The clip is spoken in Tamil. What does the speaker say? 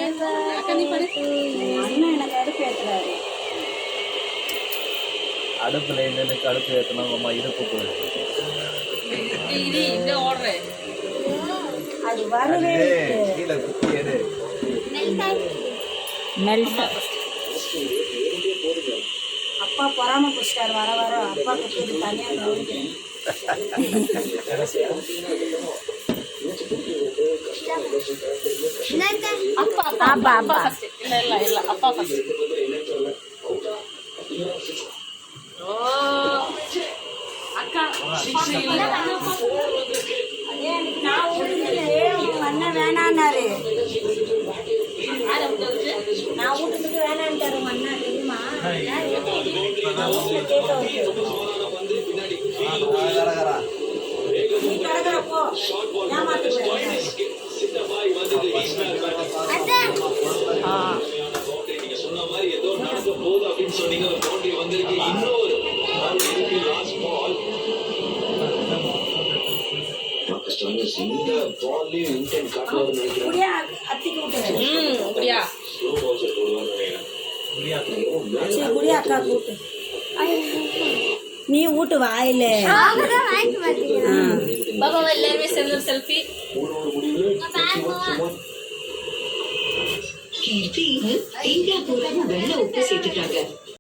எனக்கு அடுப்பு ஏற்றுறாரு. அடுப்புல எனக்கு அடுப்பு ஏற்றணும் அம்மா இடுப்பு போயிடுச்சு. அது வரவே கீழே குத்தி எடு. அப்பா பொறாம பிடிச்சிட்டாரு. வர வர அப்பா குத்து தனியாக கவனிக்கிறேன். அண்ணன் வேணான்னாரு. நான் வீட்டுக்கு வேணான்ட்டாரு அண்ணா. தெரியுமா நீ கிடக்குறப்போ அக்கா கூட்டு நீ ஊட்டு வாயில பாபா எல்லாருமே செல்ஃபி. தேங்காய் பூரா வெள்ளை உப்பு சேர்த்துட்டாங்க.